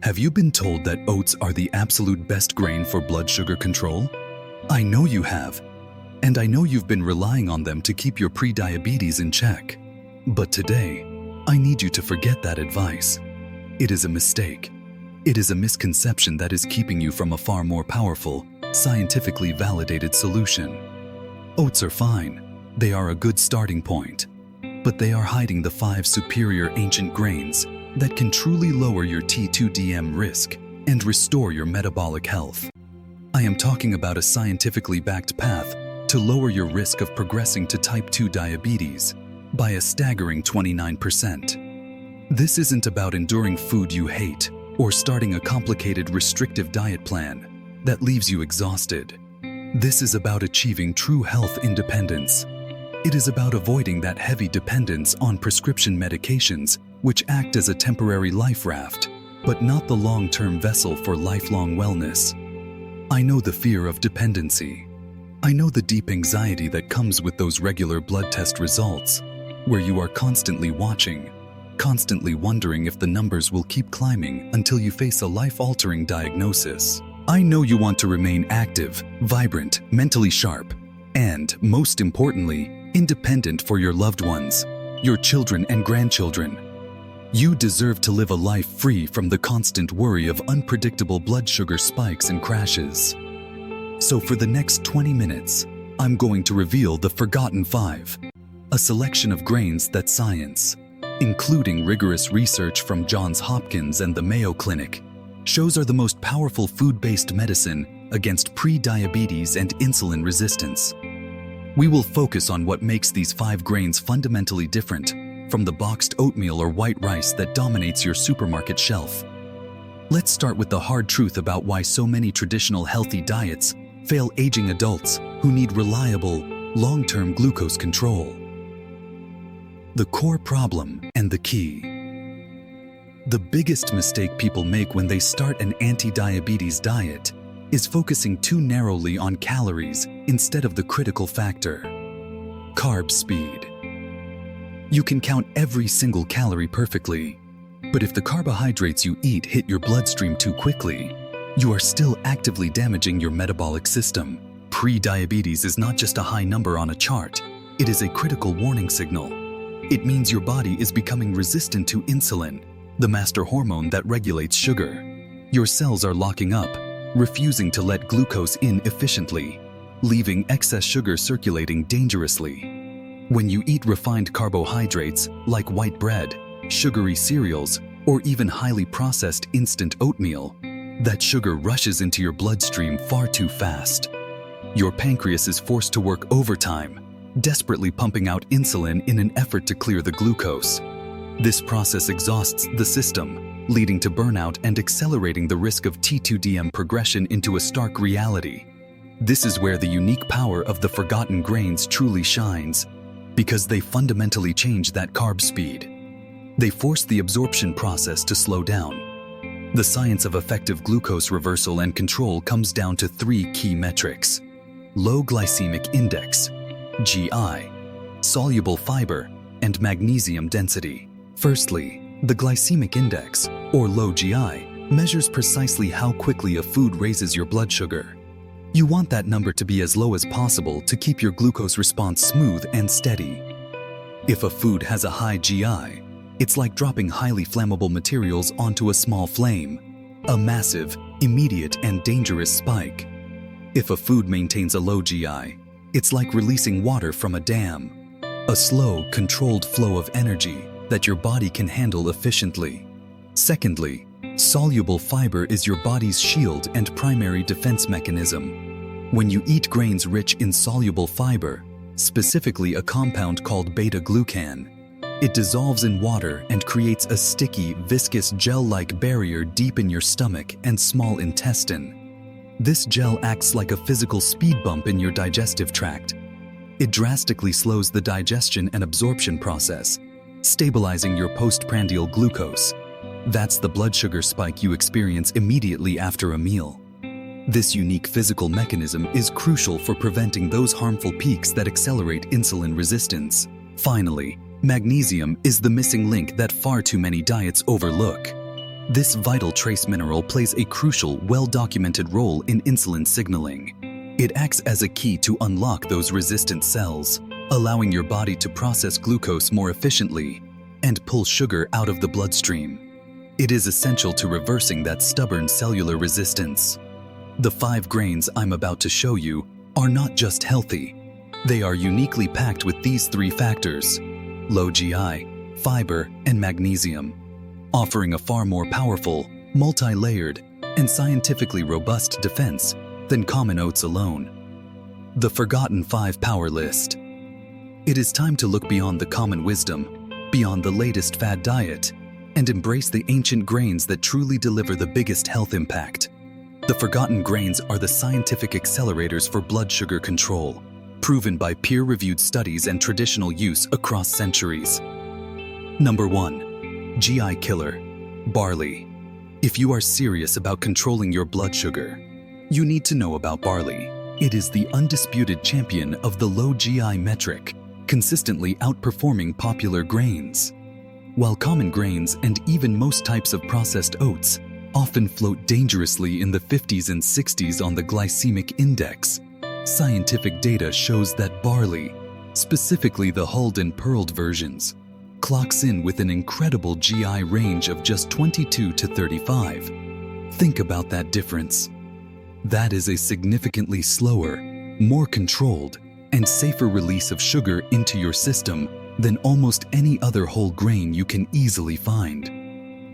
Have you been told that oats are the absolute best grain for blood sugar control? I know you have, and I know you've been relying on them to keep your pre-diabetes in check. But today, I need you to forget that advice. It is a mistake. It is a misconception that is keeping you from a far more powerful, scientifically validated solution. Oats are fine. They are a good starting point. But they are hiding the 5 superior ancient grains that can truly lower your T2DM risk and restore your metabolic health. I am talking about a scientifically backed path to lower your risk of progressing to type 2 diabetes by a staggering 29%. This isn't about enduring food you hate or starting a complicated restrictive diet plan that leaves you exhausted. This is about achieving true health independence. It is about avoiding that heavy dependence on prescription medications which act as a temporary life raft, but not the long-term vessel for lifelong wellness. I know the fear of dependency. I know the deep anxiety that comes with those regular blood test results, where you are constantly watching, constantly wondering if the numbers will keep climbing until you face a life-altering diagnosis. I know you want to remain active, vibrant, mentally sharp, and, most importantly, independent for your loved ones, your children and grandchildren. You deserve to live a life free from the constant worry of unpredictable blood sugar spikes and crashes. So for the next 20 minutes, I'm going to reveal the Forgotten 5, a selection of grains that science, including rigorous research from Johns Hopkins and the Mayo Clinic, shows are the most powerful food-based medicine against pre-diabetes and insulin resistance. We will focus on what makes these 5 grains fundamentally different from the boxed oatmeal or white rice that dominates your supermarket shelf. Let's start with the hard truth about why so many traditional healthy diets fail aging adults who need reliable, long-term glucose control. The core problem and the key. The biggest mistake people make when they start an anti-diabetes diet is focusing too narrowly on calories instead of the critical factor: carb speed. You can count every single calorie perfectly, but if the carbohydrates you eat hit your bloodstream too quickly, you are still actively damaging your metabolic system. Pre-diabetes is not just a high number on a chart, it is a critical warning signal. It means your body is becoming resistant to insulin, the master hormone that regulates sugar. Your cells are locking up, refusing to let glucose in efficiently, leaving excess sugar circulating dangerously. When you eat refined carbohydrates like white bread, sugary cereals, or even highly processed instant oatmeal, that sugar rushes into your bloodstream far too fast. Your pancreas is forced to work overtime, desperately pumping out insulin in an effort to clear the glucose. This process exhausts the system, leading to burnout and accelerating the risk of T2DM progression into a stark reality. This is where the unique power of the forgotten grains truly shines, because they fundamentally change that carb speed. They force the absorption process to slow down. The science of effective glucose reversal and control comes down to 3 key metrics: Low Glycemic Index, GI, Soluble Fiber, and Magnesium density. Firstly, the glycemic index, or low GI, measures precisely how quickly a food raises your blood sugar. You want that number to be as low as possible to keep your glucose response smooth and steady. If a food has a high GI, it's like dropping highly flammable materials onto a small flame, a massive, immediate, and dangerous spike. If a food maintains a low GI, it's like releasing water from a dam, a slow, controlled flow of energy that your body can handle efficiently. Secondly, soluble fiber is your body's shield and primary defense mechanism. When you eat grains rich in soluble fiber, specifically a compound called Beta-Glucan, it dissolves in water and creates a sticky, viscous gel-like barrier deep in your stomach and small intestine. This gel acts like a physical speed bump in your digestive tract. It drastically slows the digestion and absorption process, stabilizing your postprandial glucose. That's the blood sugar spike you experience immediately after a meal. This unique physical mechanism is crucial for preventing those harmful peaks that accelerate insulin resistance. Finally, magnesium is the missing link that far too many diets overlook. This vital trace mineral plays a crucial, well-documented role in insulin signaling. It acts as a key to unlock those resistant cells, allowing your body to process glucose more efficiently and pull sugar out of the bloodstream. It is essential to reversing that stubborn cellular resistance. The 5 grains I'm about to show you are not just healthy. They are uniquely packed with these 3 factors: low GI, fiber, and magnesium, offering a far more powerful, multi-layered, and scientifically robust defense than common oats alone. The forgotten 5 power list. It is time to look beyond the common wisdom, beyond the latest fad diet, and embrace the ancient grains that truly deliver the biggest health impact. The forgotten grains are the scientific accelerators for blood sugar control, proven by peer-reviewed studies and traditional use across centuries. Number 1. GI killer, barley. If you are serious about controlling your blood sugar, you need to know about barley. It is the undisputed champion of the low GI metric, consistently outperforming popular grains. While common grains and even most types of processed oats often float dangerously in the 50s and 60s on the glycemic index, scientific data shows that barley, specifically the hulled and pearled versions, clocks in with an incredible GI range of just 22 to 35. Think about that difference. That is a significantly slower, more controlled, and safer release of sugar into your system than almost any other whole grain you can easily find.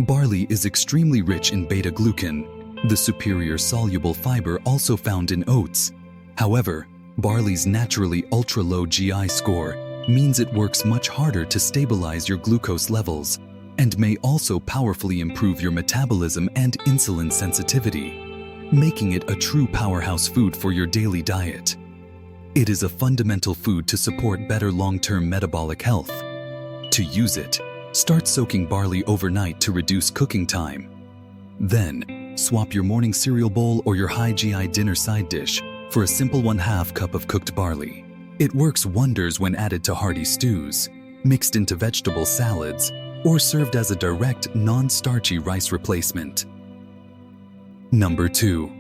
Barley is extremely rich in beta-glucan, the superior soluble fiber also found in oats. However, barley's naturally ultra-low GI score means it works much harder to stabilize your glucose levels and may also powerfully improve your metabolism and insulin sensitivity, making it a true powerhouse food for your daily diet. It is a fundamental food to support better long-term metabolic health. To use it, start soaking barley overnight to reduce cooking time. Then, swap your morning cereal bowl or your high GI dinner side dish for a simple 1/2 cup of cooked barley. It works wonders when added to hearty stews, mixed into vegetable salads, or served as a direct, non-starchy rice replacement. Number 2.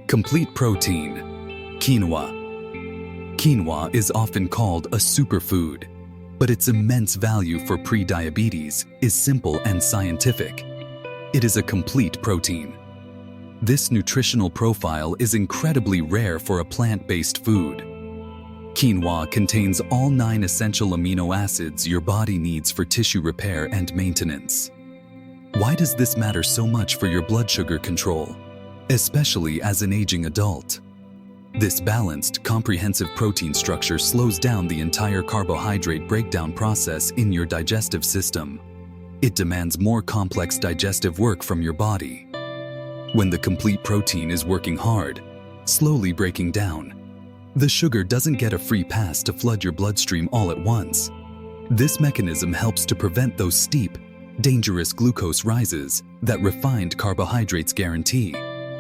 Complete protein, quinoa. Quinoa is often called a superfood, but its immense value for pre-diabetes is simple and scientific. It is a complete protein. This nutritional profile is incredibly rare for a plant-based food. Quinoa contains all 9 essential amino acids your body needs for tissue repair and maintenance. Why does this matter so much for your blood sugar control, especially as an aging adult? This balanced, comprehensive protein structure slows down the entire carbohydrate breakdown process in your digestive system. It demands more complex digestive work from your body. When the complete protein is working hard, slowly breaking down, the sugar doesn't get a free pass to flood your bloodstream all at once. This mechanism helps to prevent those steep, dangerous glucose rises that refined carbohydrates guarantee,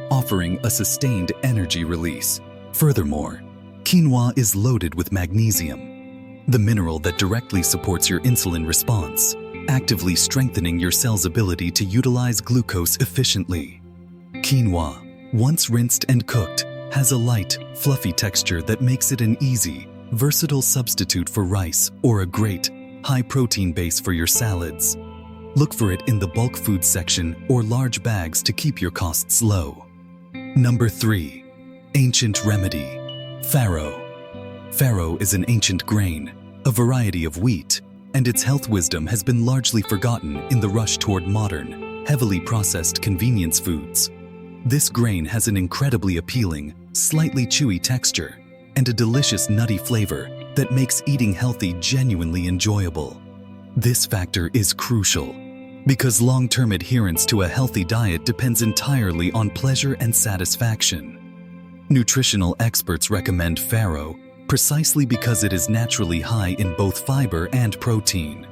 offering a sustained energy release. Furthermore, quinoa is loaded with magnesium, the mineral that directly supports your insulin response, actively strengthening your cell's ability to utilize glucose efficiently. Quinoa, once rinsed and cooked, has a light, fluffy texture that makes it an easy, versatile substitute for rice or a great, high-protein base for your salads. Look for it in the bulk food section or large bags to keep your costs low. Number 3. Ancient remedy, farro. Farro is an ancient grain, a variety of wheat, and its health wisdom has been largely forgotten in the rush toward modern, heavily processed convenience foods. This grain has an incredibly appealing, slightly chewy texture and a delicious nutty flavor that makes eating healthy genuinely enjoyable. This factor is crucial because long-term adherence to a healthy diet depends entirely on pleasure and satisfaction. Nutritional experts recommend farro precisely because it is naturally high in both fiber and protein.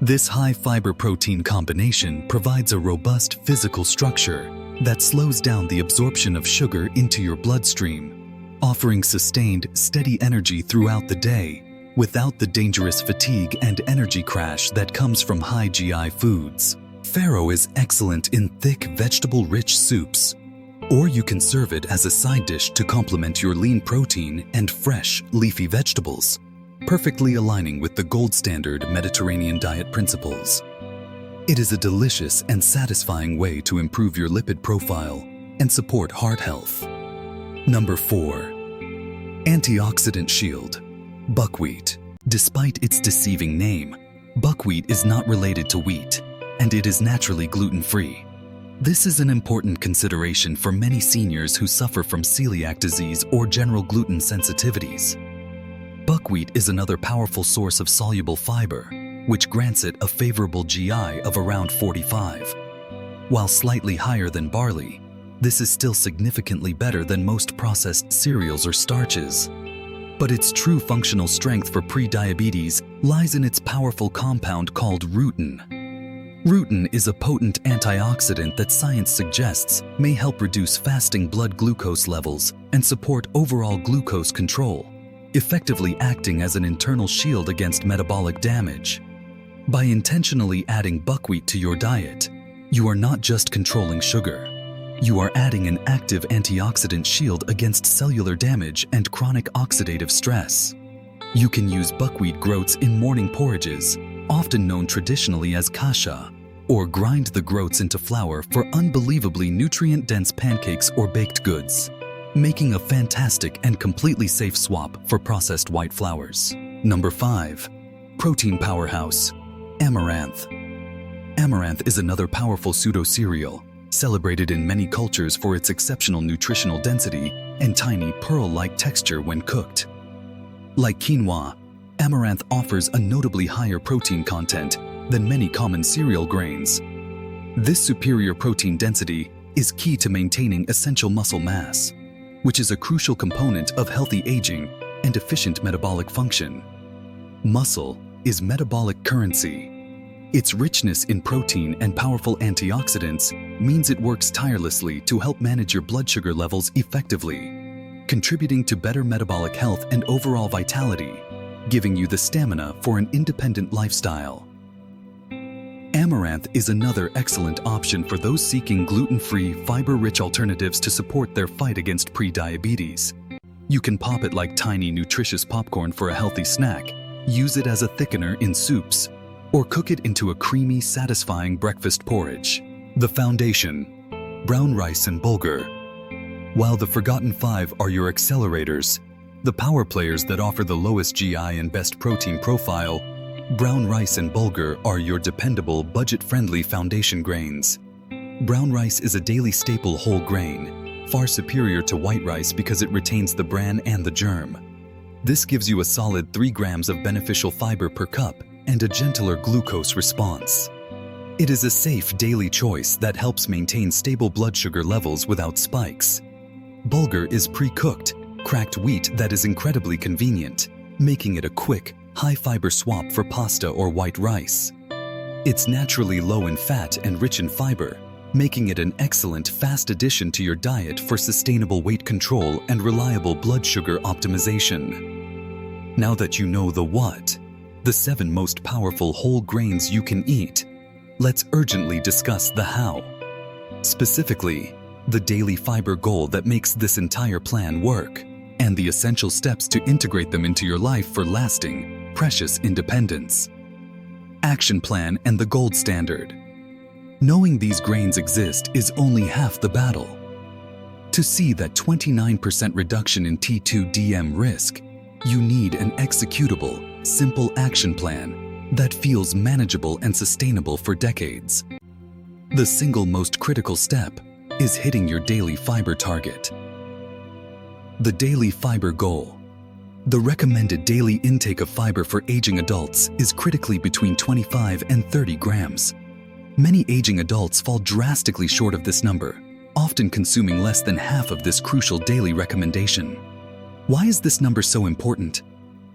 This high fiber-protein combination provides a robust physical structure that slows down the absorption of sugar into your bloodstream, offering sustained, steady energy throughout the day without the dangerous fatigue and energy crash that comes from high GI foods. Farro is excellent in thick, vegetable-rich soups, or you can serve it as a side dish to complement your lean protein and fresh, leafy vegetables, perfectly aligning with the gold standard Mediterranean diet principles. It is a delicious and satisfying way to improve your lipid profile and support heart health. Number 4. Antioxidant Shield. Buckwheat. Despite its deceiving name, buckwheat is not related to wheat, and it is naturally gluten-free. This is an important consideration for many seniors who suffer from celiac disease or general gluten sensitivities. Buckwheat is another powerful source of soluble fiber, which grants it a favorable GI of around 45. While slightly higher than barley, this is still significantly better than most processed cereals or starches. But its true functional strength for pre-diabetes lies in its powerful compound called rutin. Rutin is a potent antioxidant that science suggests may help reduce fasting blood glucose levels and support overall glucose control, effectively acting as an internal shield against metabolic damage. By intentionally adding buckwheat to your diet, you are not just controlling sugar. You are adding an active antioxidant shield against cellular damage and chronic oxidative stress. You can use buckwheat groats in morning porridges, often known traditionally as kasha, or grind the groats into flour for unbelievably nutrient-dense pancakes or baked goods, making a fantastic and completely safe swap for processed white flours. Number 5. Protein Powerhouse. Amaranth. Amaranth is another powerful pseudo-cereal, celebrated in many cultures for its exceptional nutritional density and tiny pearl-like texture when cooked. Like quinoa, amaranth offers a notably higher protein content than many common cereal grains. This superior protein density is key to maintaining essential muscle mass, which is a crucial component of healthy aging and efficient metabolic function. Muscle is metabolic currency. Its richness in protein and powerful antioxidants means it works tirelessly to help manage your blood sugar levels effectively, contributing to better metabolic health and overall vitality, giving you the stamina for an independent lifestyle. Amaranth is another excellent option for those seeking gluten-free, fiber-rich alternatives to support their fight against pre-diabetes. You can pop it like tiny, nutritious popcorn for a healthy snack, use it as a thickener in soups, or cook it into a creamy, satisfying breakfast porridge. The foundation: brown rice and bulgur. While the forgotten 5 are your accelerators, the power players that offer the lowest GI and best protein profile, brown rice and bulgur are your dependable, budget-friendly foundation grains. Brown rice is a daily staple whole grain, far superior to white rice because it retains the bran and the germ. This gives you a solid 3 grams of beneficial fiber per cup and a gentler glucose response. It is a safe daily choice that helps maintain stable blood sugar levels without spikes. Bulgur is pre-cooked, cracked wheat that is incredibly convenient, making it a quick, high-fiber swap for pasta or white rice. It's naturally low in fat and rich in fiber, making it an excellent fast addition to your diet for sustainable weight control and reliable blood sugar optimization. Now that you know the what, the 7 most powerful whole grains you can eat, let's urgently discuss the how. Specifically, the daily fiber goal that makes this entire plan work, and the essential steps to integrate them into your life for lasting, precious independence. Action plan and the gold standard. Knowing these grains exist is only half the battle. To see that 29% reduction in T2DM risk, you need an executable, simple action plan that feels manageable and sustainable for decades. The single most critical step is hitting your daily fiber target. The daily fiber goal. The recommended daily intake of fiber for aging adults is critically between 25 and 30 grams. Many aging adults fall drastically short of this number, often consuming less than half of this crucial daily recommendation. Why is this number so important?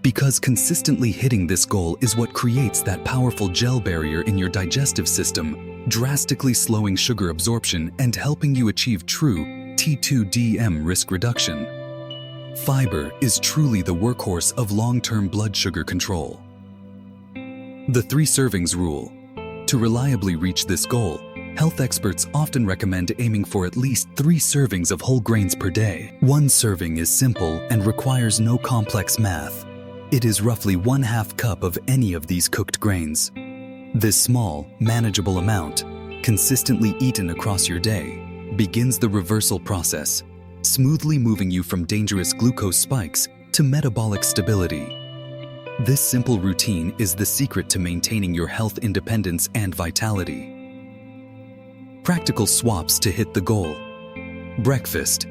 Because consistently hitting this goal is what creates that powerful gel barrier in your digestive system, drastically slowing sugar absorption and helping you achieve true T2DM risk reduction. Fiber is truly the workhorse of long-term blood sugar control. The 3 servings rule. To reliably reach this goal, health experts often recommend aiming for at least 3 servings of whole grains per day. 1 serving is simple and requires no complex math. It is roughly 1/2 cup of any of these cooked grains. This small, manageable amount, consistently eaten across your day, begins the reversal process, smoothly moving you from dangerous glucose spikes to metabolic stability. This simple routine is the secret to maintaining your health independence and vitality. Practical swaps to hit the goal. Breakfast.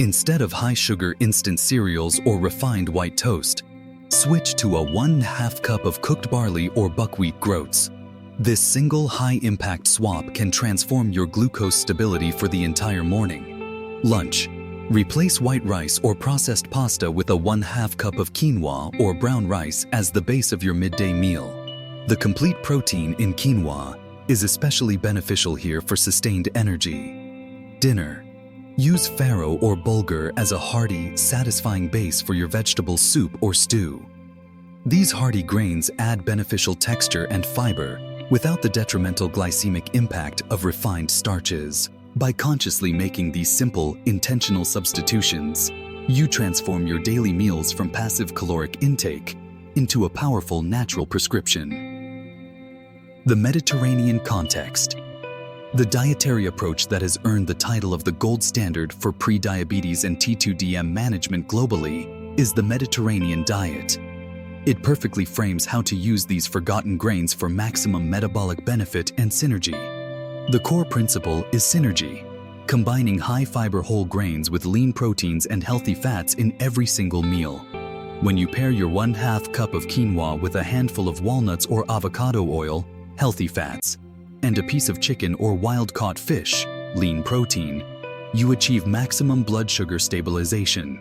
Instead of high-sugar instant cereals or refined white toast, switch to a 1/2 cup of cooked barley or buckwheat groats. This single high-impact swap can transform your glucose stability for the entire morning. Lunch. Replace white rice or processed pasta with a 1/2 cup of quinoa or brown rice as the base of your midday meal. The complete protein in quinoa is especially beneficial here for sustained energy. Dinner. Use farro or bulgur as a hearty, satisfying base for your vegetable soup or stew. These hearty grains add beneficial texture and fiber without the detrimental glycemic impact of refined starches. By consciously making these simple, intentional substitutions, you transform your daily meals from passive caloric intake into a powerful natural prescription. The Mediterranean context. The dietary approach that has earned the title of the gold standard for pre-diabetes and T2DM management globally is the Mediterranean diet. It perfectly frames how to use these forgotten grains for maximum metabolic benefit and synergy. The core principle is synergy, combining high-fiber whole grains with lean proteins and healthy fats in every single meal. When you pair your 1/2 cup of quinoa with a handful of walnuts or avocado oil, healthy fats, and a piece of chicken or wild-caught fish, lean protein, you achieve maximum blood sugar stabilization.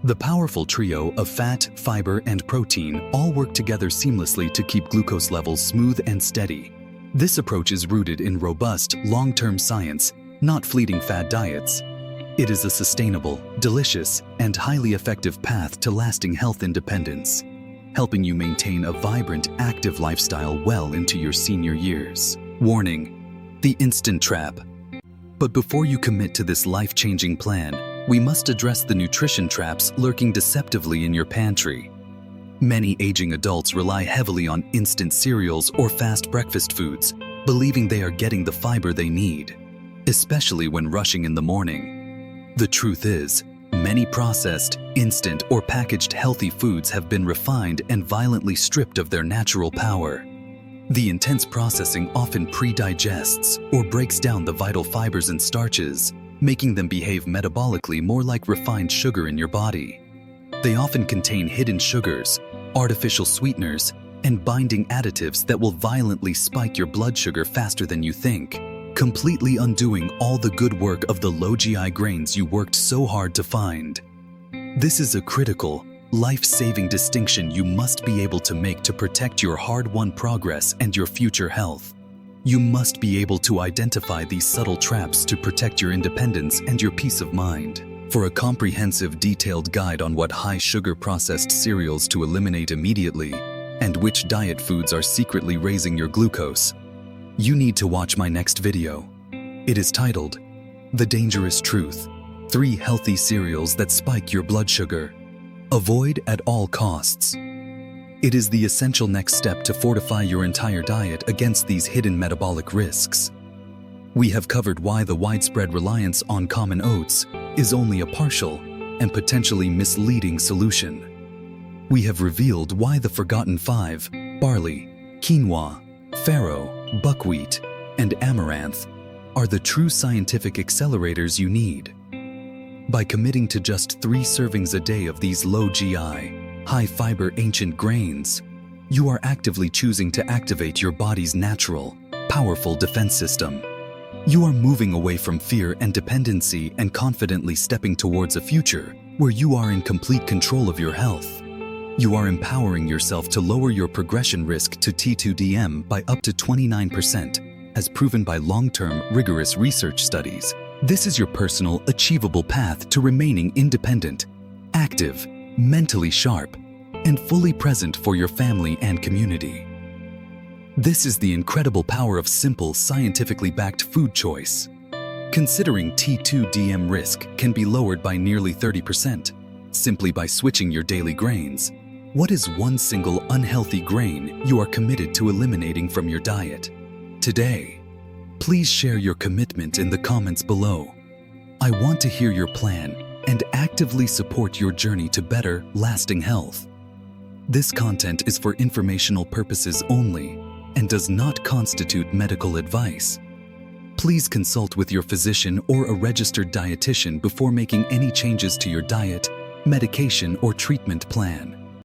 The powerful trio of fat, fiber, and protein all work together seamlessly to keep glucose levels smooth and steady. This approach is rooted in robust, long-term science, not fleeting fad diets. It is a sustainable, delicious, and highly effective path to lasting health independence, helping you maintain a vibrant, active lifestyle well into your senior years. Warning: the instant trap. But before you commit to this life-changing plan, we must address the nutrition traps lurking deceptively in your pantry. Many aging adults rely heavily on instant cereals or fast breakfast foods, believing they are getting the fiber they need, especially when rushing in the morning. The truth is, many processed, instant, or packaged healthy foods have been refined and violently stripped of their natural power. The intense processing often pre-digests or breaks down the vital fibers and starches, making them behave metabolically more like refined sugar in your body. They often contain hidden sugars, artificial sweeteners, and binding additives that will violently spike your blood sugar faster than you think, completely undoing all the good work of the low GI grains you worked so hard to find. This is a critical, life-saving distinction you must be able to make to protect your hard-won progress and your future health. You must be able to identify these subtle traps to protect your independence and your peace of mind. For a comprehensive, detailed guide on what high-sugar processed cereals to eliminate immediately and which diet foods are secretly raising your glucose, you need to watch my next video. It is titled, The Dangerous Truth: 3 Healthy Cereals That Spike Your Blood Sugar. Avoid at all costs. It is the essential next step to fortify your entire diet against these hidden metabolic risks. We have covered why the widespread reliance on common oats is only a partial and potentially misleading solution. We have revealed why the forgotten 5, barley, quinoa, farro, buckwheat, and amaranth, are the true scientific accelerators you need. By committing to just 3 servings a day of these low GI, high-fiber ancient grains, you are actively choosing to activate your body's natural, powerful defense system. You are moving away from fear and dependency and confidently stepping towards a future where you are in complete control of your health. You are empowering yourself to lower your progression risk to T2DM by up to 29%, as proven by long-term, rigorous research studies. This is your personal, achievable path to remaining independent, active, mentally sharp, and fully present for your family and community. This is the incredible power of simple, scientifically backed food choice. Considering T2DM risk can be lowered by nearly 30% simply by switching your daily grains. What is one single unhealthy grain you are committed to eliminating from your diet today? Please share your commitment in the comments below. I want to hear your plan and actively support your journey to better, lasting health. This content is for informational purposes only and does not constitute medical advice. Please consult with your physician or a registered dietitian before making any changes to your diet, medication, or treatment plan.